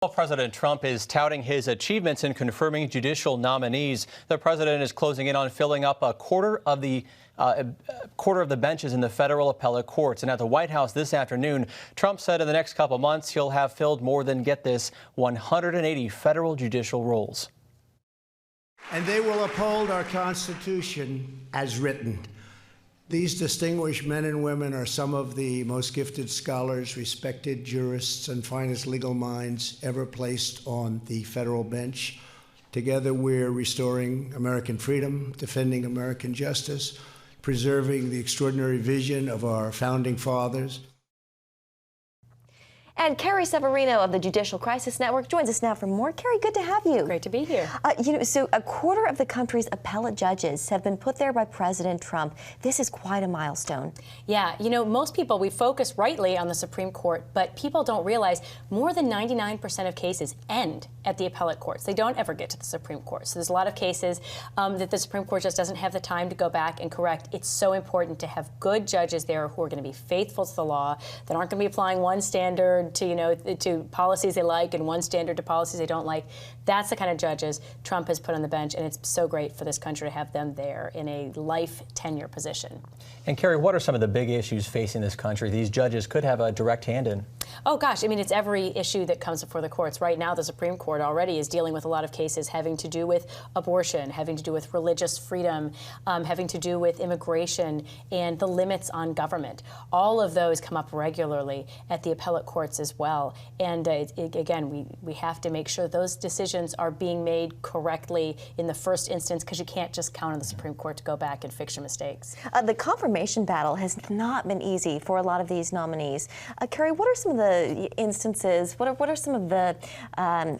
While President Trump is touting his achievements in confirming judicial nominees, the president is closing in on filling up a quarter of the benches in the federal appellate courts. And at the White House this afternoon, Trump said in the next couple months he'll have filled more than, get this, 180 federal judicial roles. And they will uphold our Constitution as written. These distinguished men and women are some of the most gifted scholars, respected jurists, and finest legal minds ever placed on the federal bench. Together, we're restoring American freedom, defending American justice, preserving the extraordinary vision of our founding fathers. And Carrie Severino of the Judicial Crisis Network joins us now for more. Carrie, good to have you. Great to be here. So a quarter of the country's appellate judges have been put there by President Trump. This is quite a milestone. Yeah, most people, we focus rightly on the Supreme Court, but people don't realize more than 99% of cases end at the appellate courts. They don't ever get to the Supreme Court. So there's a lot of cases that the Supreme Court just doesn't have the time to go back and correct. It's so important to have good judges there who are going to be faithful to the law, that aren't going to be applying one standard to policies they like and one standard to policies they don't like. That's the kind of judges Trump has put on the bench, and it's so great for this country to have them there in a life tenure position. And Carrie, what are some of the big issues facing this country these judges could have a direct hand in? Oh gosh, it's every issue that comes before the courts. Right now, the Supreme Court already is dealing with a lot of cases having to do with abortion, having to do with religious freedom, having to do with immigration and the limits on government. All of those come up regularly at the appellate courts as well. And again, we have to make sure those decisions are being made correctly in the first instance, because you can't just count on the Supreme Court to go back and fix your mistakes. The confirmation battle has not been easy for a lot of these nominees. Carrie, what are some of the instances, what are some of the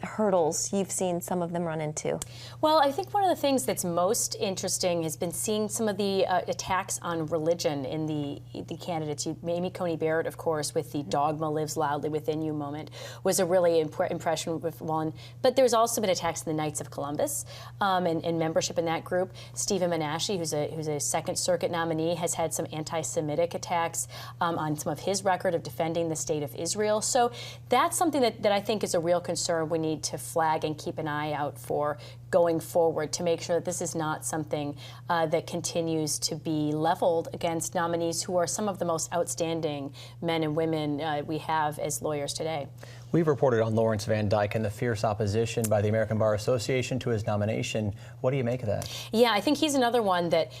hurdles you've seen some of them run into? Well, I think one of the things that's most interesting has been seeing some of the attacks on religion in the candidates. Amy Coney Barrett, of course, with the dogma lives loudly within you moment, was a really impression with one. But there's also been attacks in the Knights of Columbus and membership in that group. Stephen Menashe, who's a Second Circuit nominee, has had some anti-Semitic attacks on some of his record of defending the state of Israel. So that's something that I think is a real concern we need to flag and keep an eye out for going forward, to make sure that this is not something that continues to be leveled against nominees who are some of the most outstanding men and women we have as lawyers today. We've reported on Lawrence Van Dyke and the fierce opposition by the American Bar Association to his nomination. What do you make of that? Yeah, I think he's another one that,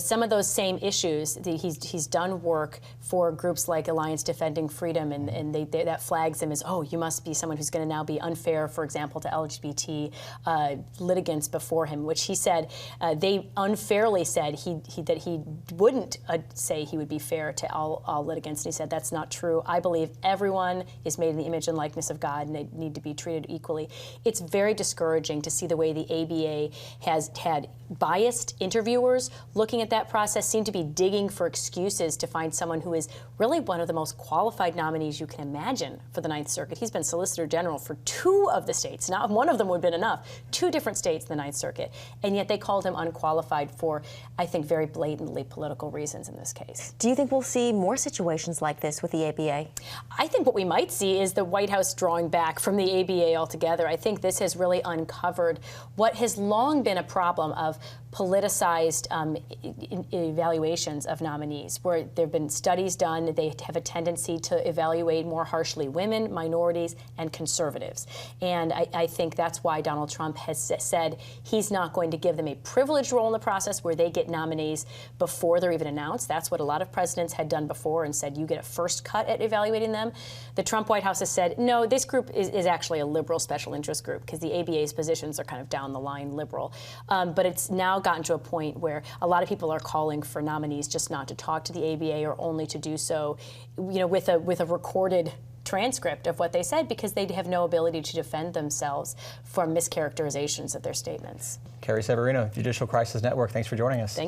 some of those same issues, he's done work for groups like Alliance Defending Freedom, and that flags him as, oh, you must be someone who's going to now be unfair, for example, to LGBT litigants before him, which he said they unfairly said that he wouldn't say he would be fair to all litigants. And he said that's not true. I believe everyone is made in the image and likeness of God, and they need to be treated equally. It's very discouraging to see the way the ABA has had biased interviewers looking at that process, seem to be digging for excuses to find someone who is really one of the most qualified nominees you can imagine for the Ninth Circuit. He's been Solicitor General for 2 of the states. Not one of them would have been enough. 2 different states in the Ninth Circuit. And yet they called him unqualified for, I think, very blatantly political reasons in this case. Do you think we'll see more situations like this with the ABA? I think what we might see is the White House drawing back from the ABA altogether. I think this has really uncovered what has long been a problem of politicized evaluations of nominees, where there have been studies done. They have a tendency to evaluate more harshly women, minorities, and conservatives. And I think that's why Donald Trump has said he's not going to give them a privileged role in the process where they get nominees before they're even announced. That's what a lot of presidents had done before and said you get a first cut at evaluating them. The Trump White House has said, no, this group is actually a liberal special interest group, because the ABA's positions are kind of down the line liberal. But it's now gotten to a point where a lot of people are calling for nominees just not to talk to the ABA, or only to do so, with a recorded transcript of what they said, because they have no ability to defend themselves from mischaracterizations of their statements. Carrie Severino, Judicial Crisis Network, thanks for joining us.